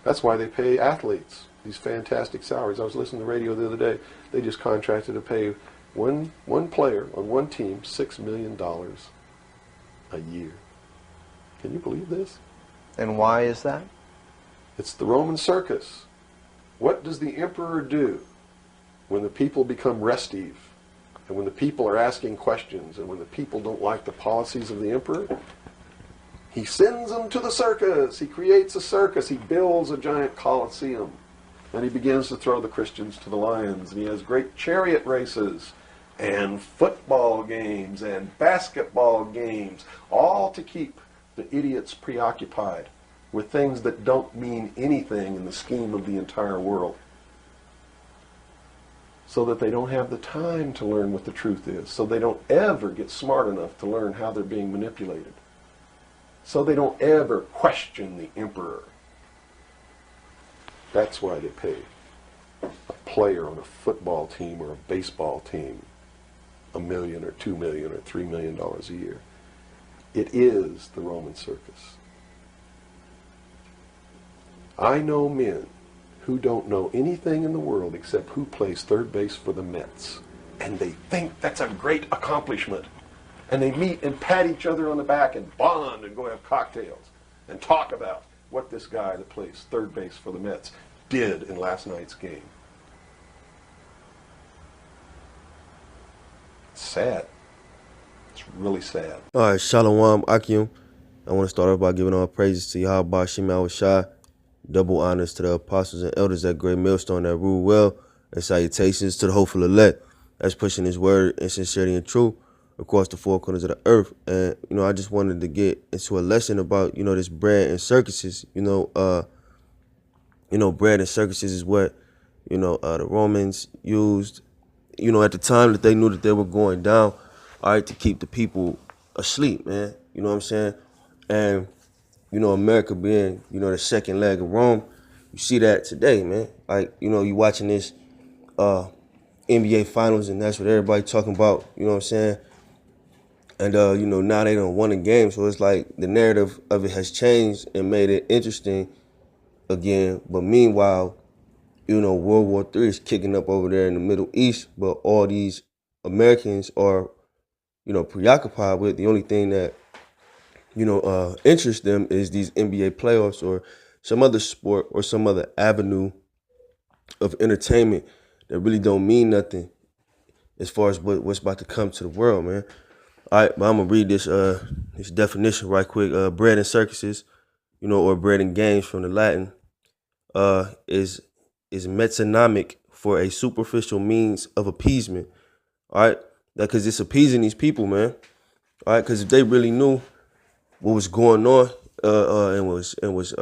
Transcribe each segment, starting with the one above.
That's why they pay athletes these fantastic salaries. I was listening to the radio the other day. They just contracted to pay one player on one team $6 million a year. Can you believe this? And why is that? It's the Roman circus. What does the emperor do when the people become restive, and when the people are asking questions, and when the people don't like the policies of the emperor? He sends them to the circus. He creates a circus. He builds a giant coliseum. And he begins to throw the Christians to the lions. And he has great chariot races and football games and basketball games, all to keep the idiots preoccupied with things that don't mean anything in the scheme of the entire world, so that they don't have the time to learn what the truth is, so they don't ever get smart enough to learn how they're being manipulated, so they don't ever question the emperor. That's why they pay a player on a football team or a baseball team $1 million or $2 million or $3 million a year. It is the Roman circus. I know men who don't know anything in the world except who plays third base for the Mets. And they think that's a great accomplishment. And they meet and pat each other on the back and bond and go have cocktails and talk about what this guy that plays third base for the Mets did in last night's game. It's sad. It's really sad. All right, Shalom Akim. I want to start off by giving all praises to Yahweh Shema Shai. Double honors to the apostles and elders at Great Millstone that rule well, and salutations to the hopeful elect that's pushing his word in sincerity and truth across the four corners of the earth. And, I just wanted to get into a lesson about, this bread and circuses. Bread and circuses is what, the Romans used, at the time that they knew that they were going down, all right, to keep the people asleep, man. You know what I'm saying? And, America being, the second leg of Rome, you see that today, man. Like, you watching this NBA Finals, and that's what everybody talking about, you know what I'm saying? And, now they don't won a game, so it's like the narrative of it has changed and made it interesting again. But meanwhile, World War III is kicking up over there in the Middle East, but all these Americans are, preoccupied with. The only thing that interests them is these NBA playoffs or some other sport or some other avenue of entertainment that really don't mean nothing as far as what's about to come to the world, man. All right, but I'm gonna read this definition right quick. Bread and circuses, or bread and games from the Latin, is metonymic for a superficial means of appeasement. All right, because it's appeasing these people, man. All right, because if they really knew what was going on and was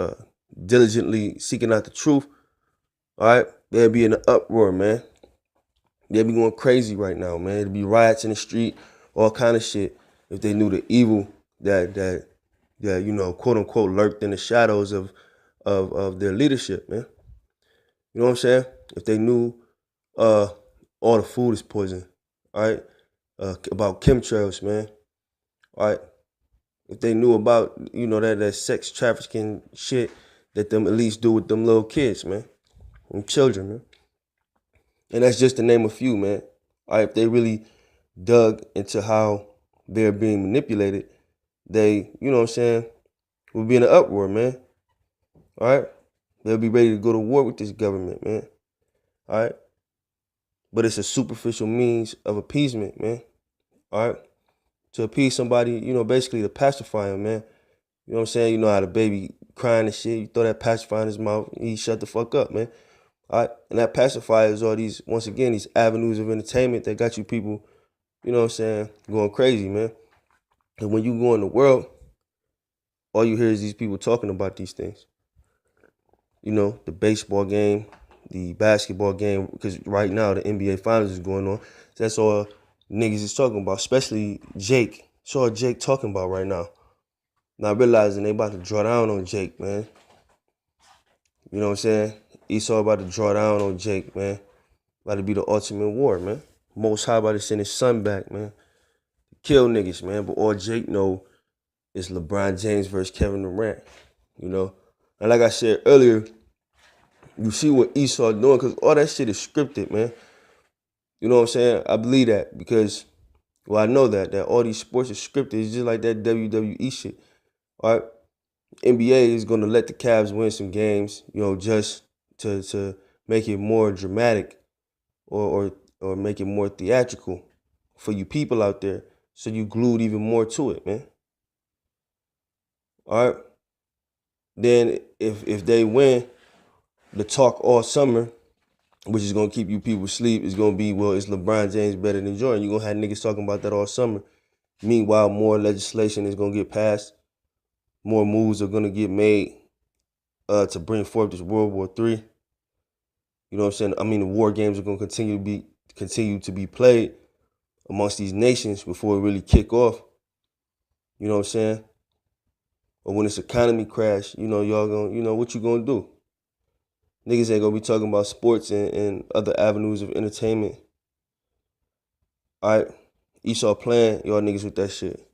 diligently seeking out the truth, all right, they'd be in an uproar, man. They'd be going crazy right now, man. It'd be riots in the street, all kind of shit, if they knew the evil that quote unquote lurked in the shadows of their leadership, man. You know what I'm saying? If they knew all the food is poison, all right, about chemtrails, man, all right. If they knew about, that sex trafficking shit that them at least do with them little kids, man, them children, man. And that's just to name a few, man. All right, if they really dug into how they're being manipulated, they, would be in an uproar, man. All right? They'll be ready to go to war with this government, man. All right? But it's a superficial means of appeasement, man. All right? To appease somebody, basically to pacify him, man. You know what I'm saying? You know how the baby crying and shit, you throw that pacifier in his mouth, he shut the fuck up, man. All right? And that pacifier is all these, once again, these avenues of entertainment that got you people, going crazy, man. And when you go in the world, all you hear is these people talking about these things. The baseball game, the basketball game, because right now the NBA Finals is going on. So that's all niggas is talking about, especially Jake. That's all Jake talking about right now. Not realizing they about to draw down on Jake, man. You know what I'm saying? Esau about to draw down on Jake, man. About to be the ultimate war, man. Most High about to send his son back, man. Kill niggas, man. But all Jake know is LeBron James versus Kevin Durant, And like I said earlier, You see what Esau doing, because all that shit is scripted, man. You know what I'm saying? I believe that because, well, I know that all these sports are scripted. It's just like that WWE shit. All right, NBA is going to let the Cavs win some games, just to make it more dramatic or make it more theatrical for you people out there, so you glued even more to it, man. All right. Then if they win, the talk all summer, which is gonna keep you people asleep, is gonna be, well, is LeBron James better than Jordan? You're gonna have niggas talking about that all summer. Meanwhile, more legislation is gonna get passed, more moves are gonna get made to bring forth this World War III. You know what I'm saying? I mean, the war games are gonna continue to be played amongst these nations before it really kick off. You know what I'm saying? Or when this economy crash, y'all gonna, what you gonna do? Niggas ain't gonna be talking about sports and other avenues of entertainment. All right, Esau playing y'all niggas with that shit.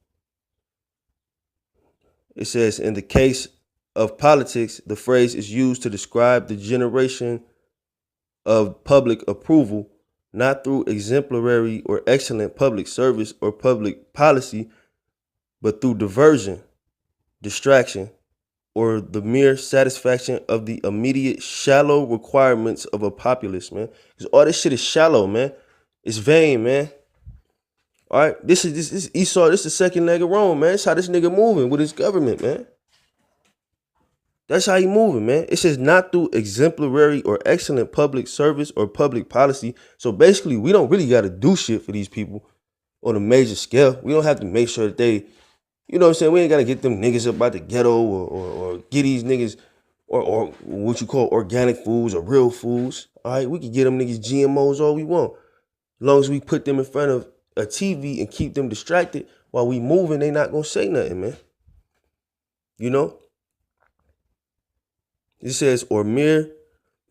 It says, in the case of politics, the phrase is used to describe the generation of public approval, not through exemplary or excellent public service or public policy, but through diversion, distraction, or the mere satisfaction of the immediate shallow requirements of a populace, man. Because all this shit is shallow, man. It's vain, man. All right, this is Esau. This is the second leg of Rome, man. That's how this nigga moving with his government, man. That's how he moving, man. It says not through exemplary or excellent public service or public policy. So basically, we don't really got to do shit for these people on a major scale. We don't have to make sure that they, you know what I'm saying? We ain't got to get them niggas up out the ghetto or get these niggas or what you call organic foods or real foods. All right, we can get them niggas GMOs all we want. As long as we put them in front of a TV and keep them distracted while we moving, they not gonna say nothing, man. You know? It says, or mere,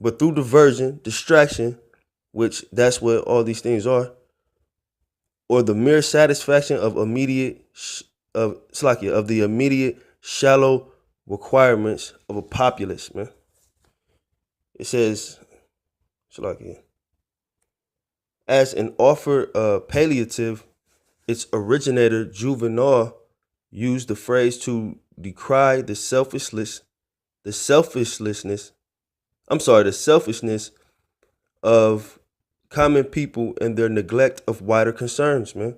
but through diversion, distraction, which that's what all these things are, or the mere satisfaction of the immediate shallow requirements of a populace, man. It says, as an offer palliative, its originator, Juvenal, used the phrase to decry the selfishness of common people and their neglect of wider concerns, man.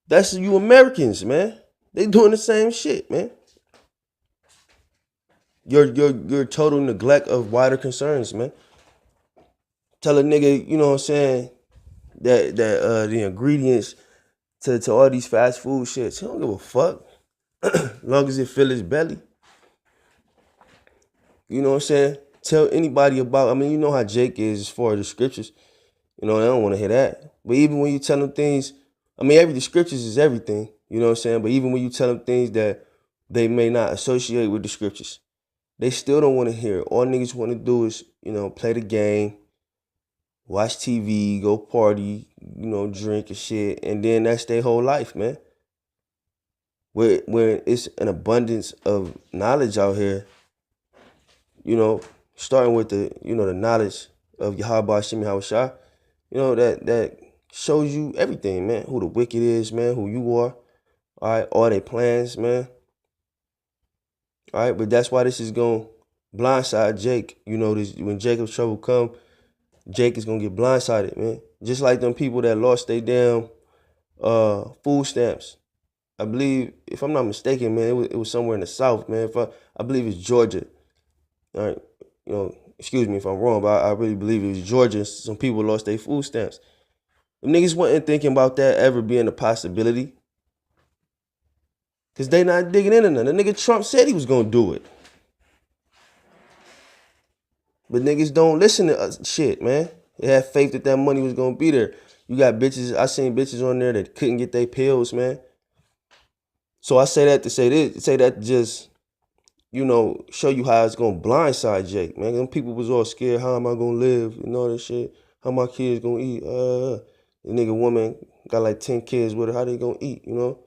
That's you Americans, man. They doing the same shit, man. Your total neglect of wider concerns, man. Tell a nigga, you know what I'm saying, that the ingredients to all these fast food shits, he don't give a fuck. As long as it fill his belly. You know what I'm saying? Tell anybody about, I mean, you know how Jake is as far as the scriptures. You know, they don't want to hear that. But even when you tell them things, I mean, the scriptures is everything. You know what I'm saying? But even when you tell them things that they may not associate with the scriptures, they still don't want to hear it. All niggas want to do is, play the game, watch TV, go party, drink and shit. And then that's their whole life, man. Where it's an abundance of knowledge out here, starting with the knowledge of Yahweh Hashem Yahushua, that shows you everything, man. Who the wicked is, man, who you are, all right, all their plans, man. All right, but that's why this is going to blindside Jake. When Jacob's trouble come, Jake is going to get blindsided, man. Just like them people that lost their damn food stamps. I believe, if I'm not mistaken, man, it was somewhere in the South, man. I believe it's Georgia. All right, excuse me if I'm wrong, but I really believe it was Georgia. Some people lost their food stamps. The niggas wasn't thinking about that ever being a possibility. Because they not digging into nothing. The nigga Trump said he was going to do it. But niggas don't listen to shit, man. They had faith that money was going to be there. You got bitches, I seen bitches on there that couldn't get their pills, man. So I say that to say this, just, show you how it's going to blindside Jake, man. Them people was all scared, how am I going to live and all that shit. How my kids going to eat. The nigga woman got like 10 kids with her, how they going to eat, But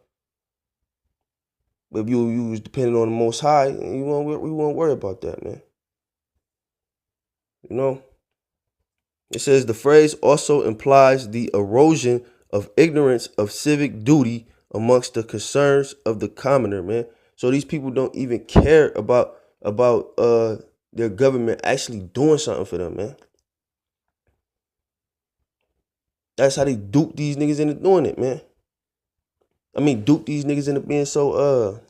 if you was depending on the Most High, we won't worry about that, man. You know, it says the phrase also implies the erosion of ignorance of civic duty amongst the concerns of the commoner, man. So these people don't even care about their government actually doing something for them, man. That's how they dupe these niggas into doing it, man. I mean, dupe these niggas into being so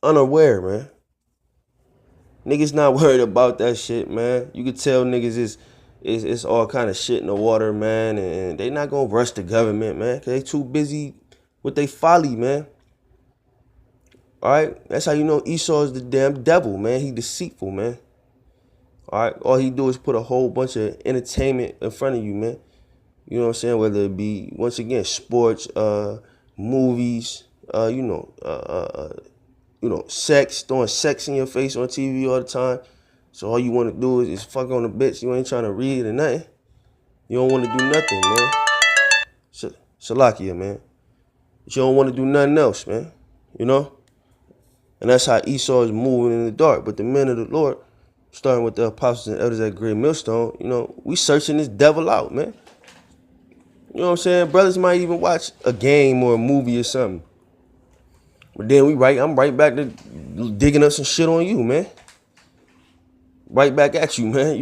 unaware, man. Niggas not worried about that shit, man. You could tell niggas is all kind of shit in the water, man, and they not gonna rush the government, man, cause they too busy with they folly, man. All right, that's how you know Esau is the damn devil, man. He deceitful, man. All right, all he do is put a whole bunch of entertainment in front of you, man. You know what I'm saying? Whether it be once again sports, movies, sex, throwing sex in your face on TV all the time. So all you want to do is fuck on the bitch. You ain't trying to read or nothing. You don't want to do nothing, man. Salakia, man. But you don't want to do nothing else, man. You know? And that's how Esau is moving in the dark. But the men of the Lord, starting with the apostles and elders at Great Millstone, we searching this devil out, man. You know what I'm saying? Brothers might even watch a game or a movie or something. But then I'm right back to digging up some shit on you, man. Right back at you, man,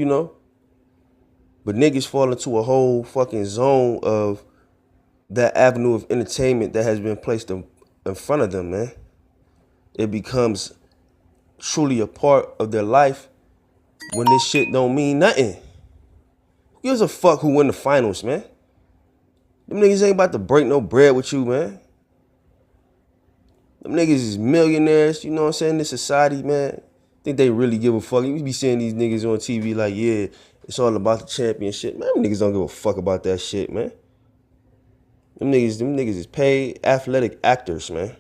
But niggas fall into a whole fucking zone of that avenue of entertainment that has been placed in front of them, man. It becomes truly a part of their life when this shit don't mean nothing. Who gives a fuck who win the finals, man? Them niggas ain't about to break no bread with you, man. Them niggas is millionaires, you know what I'm saying, in this society, man. Think they really give a fuck. You be seeing these niggas on TV like, yeah, it's all about the championship. Man, them niggas don't give a fuck about that shit, man. Them niggas is paid athletic actors, man.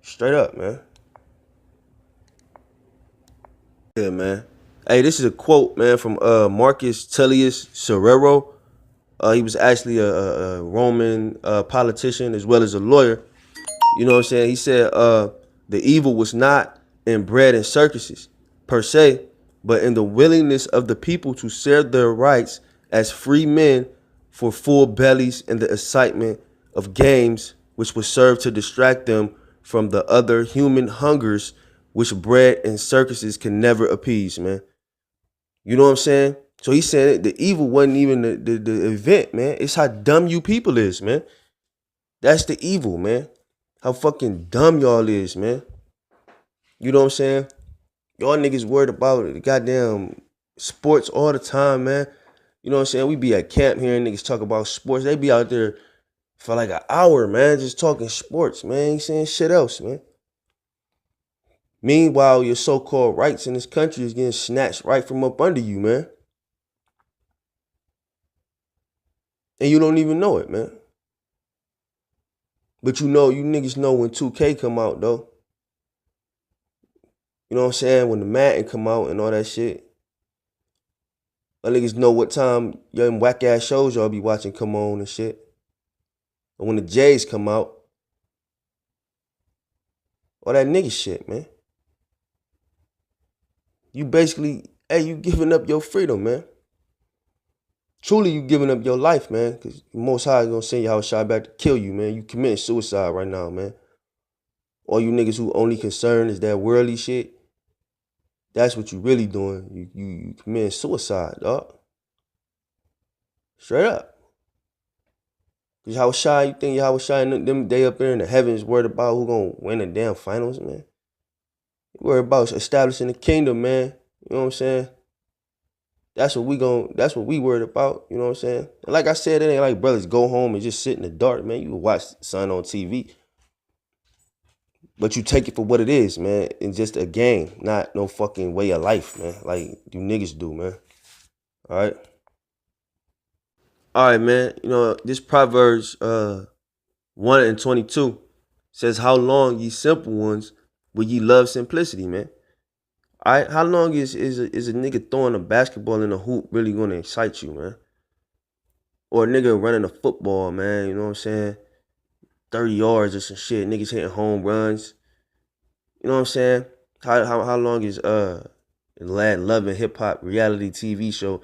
Straight up, man. Yeah, man. Hey, this is a quote, man, from Marcus Tullius Serrero. He was actually a Roman politician as well as a lawyer. You know what I'm saying? He said the evil was not inbred in circuses per se, but in the willingness of the people to serve their rights as free men for full bellies and the excitement of games which would serve to distract them from the other human hungers which bread and circuses can never appease, man. You know what I'm saying? So he said the evil wasn't even the event, man. It's how dumb you people is, man. That's the evil, man. How fucking dumb y'all is, man. You know what I'm saying? Y'all niggas worried about the goddamn sports all the time, man. You know what I'm saying? We be at camp hearing niggas talk about sports. They be out there for like an hour, man, just talking sports, man. Ain't saying shit else, man. Meanwhile, your so-called rights in this country is getting snatched right from up under you, man. And you don't even know it, man. But you niggas know when 2K come out, though. You know what I'm saying? When the Madden come out and all that shit. My niggas know what time young whack-ass shows y'all be watching come on and shit. And when the Jays come out, all that nigga shit, man. You basically, you giving up your freedom, man. Truly, you giving up your life, man. Because Most High is going to send your shot back to kill you, man. You committing suicide right now, man. All you niggas who only concerned is that worldly shit, that's what you really doing. You committing suicide, dog. Straight up. Cause you think Yahushua and them day up there in the heavens worried about who gonna win the damn finals, man? You worried about establishing the kingdom, man. You know what I'm saying? That's what we worried about, you know what I'm saying? And like I said, it ain't like brothers go home and just sit in the dark, man. You can watch Sun on TV. But you take it for what it is, man. It's just a game, not no fucking way of life, man. Like you niggas do, man. All right? All right, man. This Proverbs 1:22 says, how long, ye simple ones, will ye love simplicity, man? All right, how long is a nigga throwing a basketball in a hoop really gonna excite you, man? Or a nigga running a football, man, you know what I'm saying? 30 yards or some shit, niggas hitting home runs. You know what I'm saying? How long is The lad loving hip hop reality TV show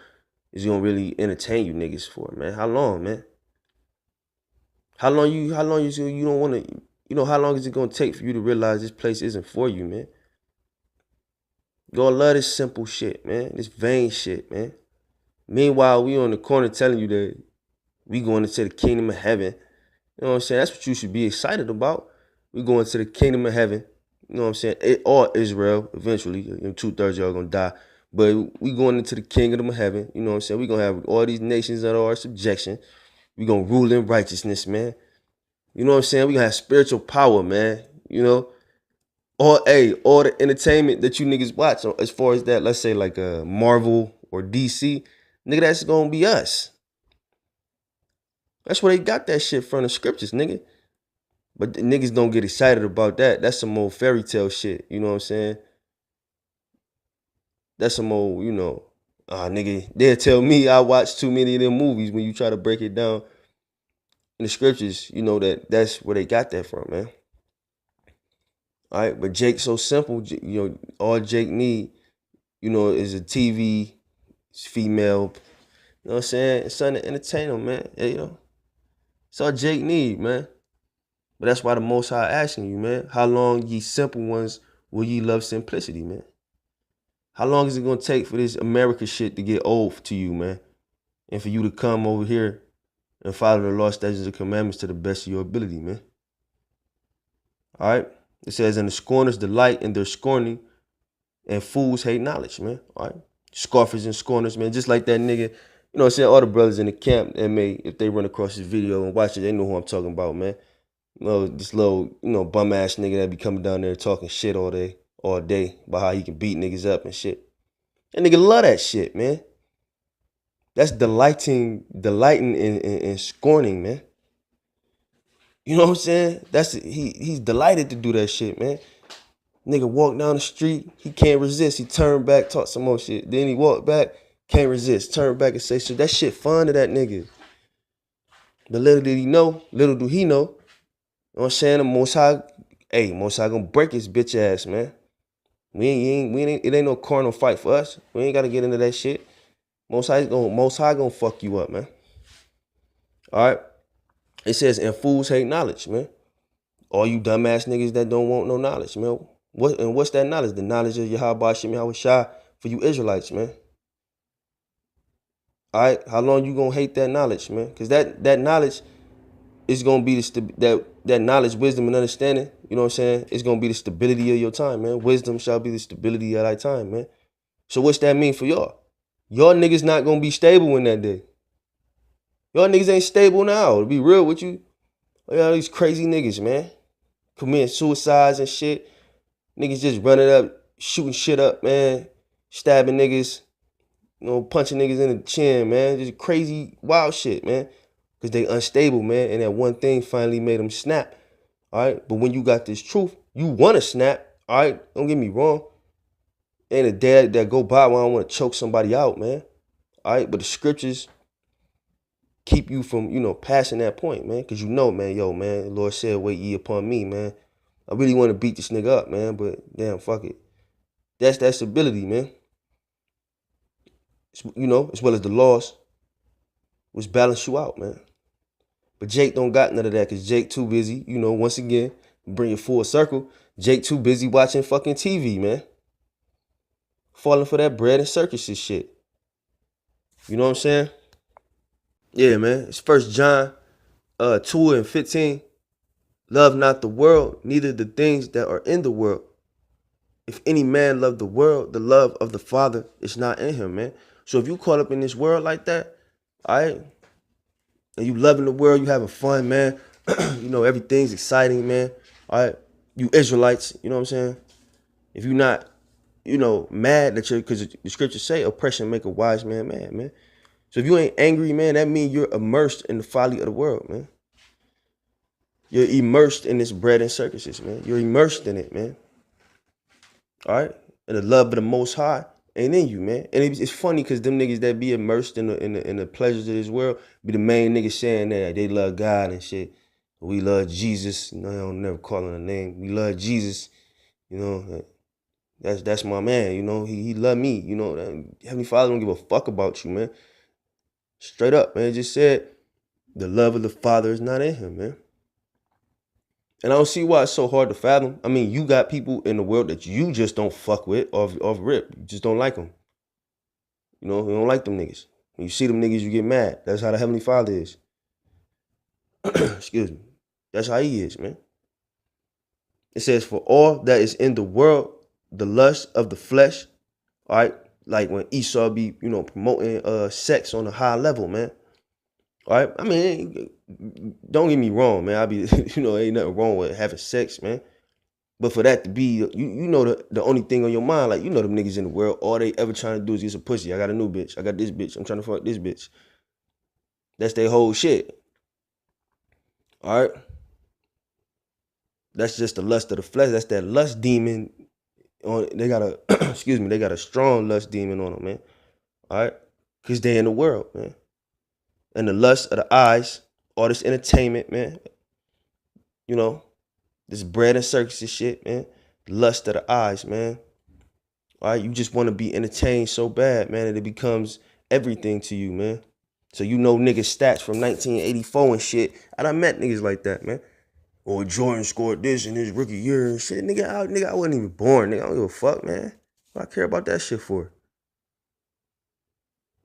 is gonna really entertain you niggas for, man? How long, man? How long you don't wanna, how long is it gonna take for you to realize this place isn't for you, man? You gonna love this simple shit, man. This vain shit, man. Meanwhile, we on the corner telling you that we going into the kingdom of heaven. You know what I'm saying? That's what you should be excited about. We going to the kingdom of heaven. You know what I'm saying? Or Israel, eventually. 2/3 of y'all gonna die. But we going into the kingdom of heaven. You know what I'm saying? We gonna have all these nations under our subjection. We gonna rule in righteousness, man. You know what I'm saying? We gonna have spiritual power, man. All the entertainment that you niggas watch, as far as that, let's say like Marvel or DC, nigga, that's gonna be us. That's where they got that shit from, the scriptures, nigga. But the niggas don't get excited about that. That's some old fairy tale shit. You know what I'm saying? That's some old, nigga, they'll tell me I watch too many of them movies. When you try to break it down in the scriptures, that's where they got that from, man. All right, but Jake's so simple. All Jake need, is a TV, it's female. You know what I'm saying? It's something to entertain him, man. Yeah, it's all Jake need, man. But that's why the Most High asking you, man, how long ye simple ones will ye love simplicity, man? How long is it gonna take for this America shit to get old to you, man? And for you to come over here and follow the law, statutes, and commandments to the best of your ability, man. All right? It says, and the scorners delight in their scorning, and fools hate knowledge, man. All right? Scoffers and scorners, man. Just like that nigga, you know what I'm saying? All the brothers in the camp, if they run across this video and watch it, they know who I'm talking about, man. This little, bum ass nigga that be coming down there talking shit all day about how he can beat niggas up and shit. That nigga love that shit, man. That's delighting in scorning, man. You know what I'm saying? He's delighted to do that shit, man. Nigga walk down the street, he can't resist. He turn back, talk some more shit. Then he walk back, can't resist. Turn back and say shit. That shit fun to that nigga. But little do he know. You know what I'm saying? The Most High gonna break his bitch ass, man. It ain't no carnal fight for us. We ain't gotta get into that shit. Most High gonna fuck you up, man. All right. It says, and fools hate knowledge, man. All you dumbass niggas that don't want no knowledge, man. What's that knowledge? The knowledge of Yahweh Shem Yahweh Shai for you Israelites, man. All right. How long you gonna hate that knowledge, man? Because that knowledge is gonna be that knowledge, wisdom, and understanding. You know what I'm saying? It's gonna be the stability of your time, man. Wisdom shall be the stability of thy time, man. So what's that mean for y'all? Y'all niggas not gonna be stable in that day. Y'all niggas ain't stable now. To be real with you, all these crazy niggas, man, committing suicides and shit. Niggas just running up, shooting shit up, man, stabbing niggas, punching niggas in the chin, man. Just crazy, wild shit, man. Because they unstable, man. And that one thing finally made them snap. All right. But when you got this truth, you want to snap. All right. Don't get me wrong. Ain't a day that go by when I want to choke somebody out, man. All right. But the scriptures keep you from, passing that point, man. Because man, man, the Lord said, wait ye upon me, man. I really want to beat this nigga up, man. But damn, fuck it. That's that stability, man. As well as the laws, which balance you out, man. But Jake don't got none of that because Jake too busy, once again, bring it full circle. Jake too busy watching fucking TV, man. Falling for that bread and circuses shit. You know what I'm saying? Yeah, man. It's 1 John 2:15. Love not the world, neither the things that are in the world. If any man love the world, the love of the Father is not in him, man. So if you caught up in this world like that, all right, and you loving the world, you having fun, man. Everything's exciting, man. All right, you Israelites, you know what I'm saying? If you're not, mad that because the scriptures say oppression make a wise man mad, man. So if you ain't angry, man, that means you're immersed in the folly of the world, man. You're immersed in this bread and circuses, man. You're immersed in it, man. All right, and the love of the Most High ain't in you, man. And it's funny because them niggas that be immersed in the pleasures of this world be the main niggas saying that they love God and shit. We love Jesus. I don't never call him a name. We love Jesus. That's my man, you know. He love me, you know. Heavenly Father don't give a fuck about you, man. Straight up, man. It just said the love of the Father is not in him, man. And I don't see why it's so hard to fathom. I mean, you got people in the world that you just don't fuck with off rip. You just don't like them. You know, you don't like them niggas. When you see them niggas, you get mad. That's how the Heavenly Father is. Excuse me. That's how he is, man. It says, for all that is in the world, the lust of the flesh, all right? Like when Esau be, you know, promoting sex on a high level, man. All right? I mean, don't get me wrong, man. I be, you know, ain't nothing wrong with having sex, man. But for that to be, you know, the only thing on your mind, like, you know, them niggas in the world, all they ever trying to do is get some pussy. I got a new bitch. I got this bitch. I'm trying to fuck this bitch. That's their whole shit. All right? That's just the lust of the flesh. That's that lust demon. They got a, excuse me, they got a strong lust demon on them, man. All right? Because they in the world, man. And the lust of the eyes, all this entertainment, man. You know, this bread and circuses shit, man. Lust of the eyes, man. All right? You just want to be entertained so bad, man, that it becomes everything to you, man. So you know niggas stats from 1984 and shit. I done met niggas like that, man. Or Jordan scored this in his rookie year and shit. Nigga, I wasn't even born, nigga. I don't give a fuck, man. What I care about that shit for?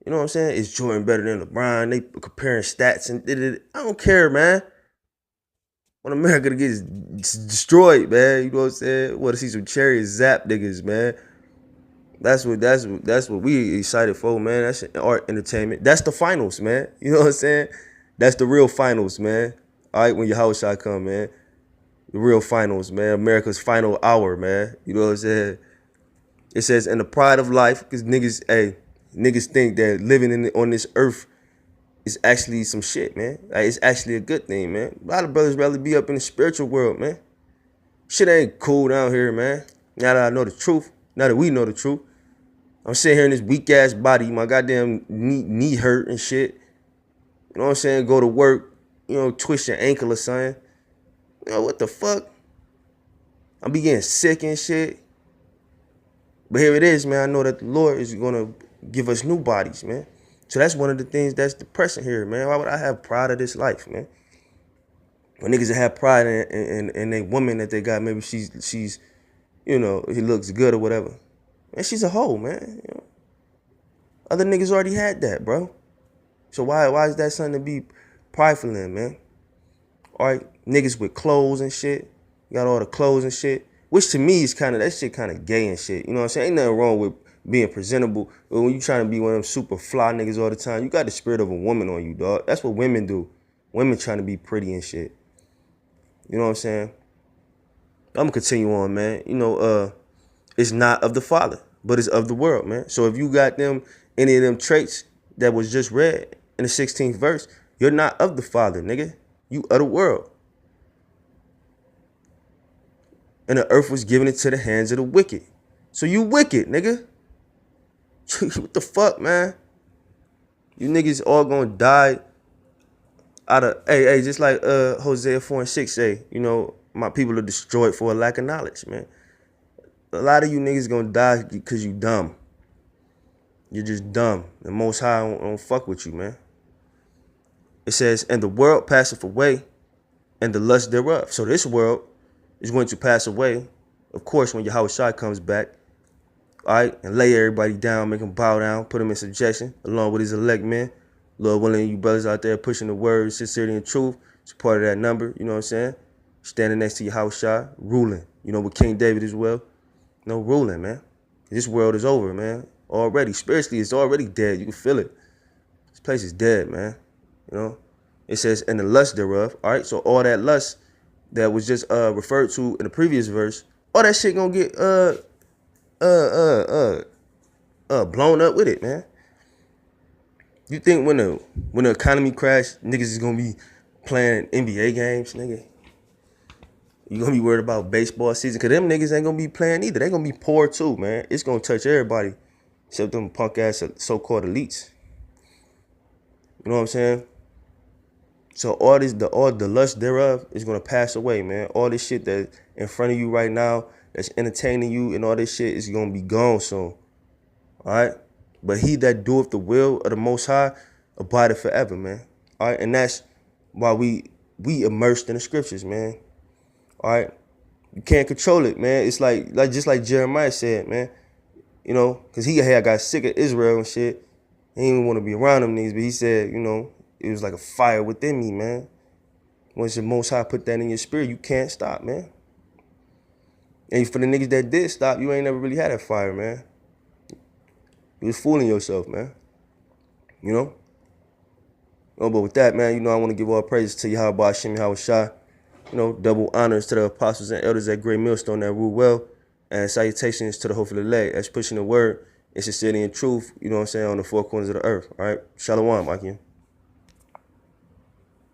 You know what I'm saying? Is Jordan better than LeBron? They comparing stats and I don't care, man. When America gets destroyed, man. You know what I'm saying? Want to see some cherry zap niggas, man. That's what we excited for, man. That's art entertainment. That's the finals, man. You know what I'm saying? That's the real finals, man. All right, when your house shot come, man. The real finals, man. America's final hour, man. You know what I'm saying? It says, in the pride of life, because niggas think that living on this earth is actually some shit, man. Like, it's actually a good thing, man. A lot of brothers rather be up in the spiritual world, man. Shit ain't cool down here, man. Now that I know the truth, now that we know the truth, I'm sitting here in this weak ass body, my goddamn knee hurt and shit. You know what I'm saying? Go to work, you know, twist your ankle or something. You know, what the fuck? I'm be getting sick and shit. But here it is, man. I know that the Lord is going to give us new bodies, man. So that's one of the things that's depressing here, man. Why would I have pride of this life, man? When niggas that have pride in a woman that they got, maybe she's, you know, he looks good or whatever. Man, she's a hoe, man. You know? Other niggas already had that, bro. So why is that something to be prideful in, man? All right, niggas with clothes and shit. Got all the clothes and shit. Which to me is that shit kind of gay and shit. You know what I'm saying? Ain't nothing wrong with being presentable. But when you trying to be one of them super fly niggas all the time, you got the spirit of a woman on you, dog. That's what women do. Women trying to be pretty and shit. You know what I'm saying? I'm gonna continue on, man. You know, it's not of the Father, but it's of the world, man. So if you got any of them traits that was just read in the 16th verse, you're not of the Father, nigga. You of the world. And the earth was given into the hands of the wicked. So you wicked, nigga. What the fuck, man? You niggas all gonna die out of, hey, just like Hosea 4:6 say, you know, my people are destroyed for a lack of knowledge, man. A lot of you niggas gonna die because you dumb. You're just dumb. The Most High don't fuck with you, man. It says, and the world passeth away, and the lust thereof. So this world is going to pass away, of course, when Yahushua comes back, all right, and lay everybody down, make them bow down, put them in subjection, along with his elect men. Lord willing, you brothers out there pushing the word, sincerity, and truth, it's part of that number, you know what I'm saying? Standing next to Yahushua, ruling, you know, with King David as well. No ruling, man. This world is over, man. Already, spiritually, it's already dead. You can feel it. This place is dead, man. You know? It says, and the lust thereof, all right? So all that lust that was just referred to in the previous verse, all that shit gonna get blown up with it, man. You think when the economy crash, niggas is gonna be playing NBA games, nigga? You gonna be worried about baseball season? Cause them niggas ain't gonna be playing either. They gonna be poor too, man. It's gonna touch everybody, except them punk ass so-called elites. You know what I'm saying? So all the lust thereof is gonna pass away, man. All this shit that in front of you right now that's entertaining you and all this shit is gonna be gone soon. All right? But he that doeth the will of the Most High abideth forever, man. All right? And that's why we immersed in the scriptures, man. All right? You can't control it, man. It's like just like Jeremiah said, man. You know, because he had got sick of Israel and shit. He didn't even want to be around them niggas, but he said, you know, it was like a fire within me, man. Once the Most High put that in your spirit, you can't stop, man. And for the niggas that did stop, you ain't never really had that fire, man. You was fooling yourself, man. You know? No, but with that, man, you know, I want to give all praises to Yahweh Hashem Yahushua. You know, double honors to the apostles and elders at Great Millstone that rule well. And salutations to the hopeful elect that's pushing the word and sincerity and truth, you know what I'm saying, on the four corners of the earth. All right? Shalom, Akim.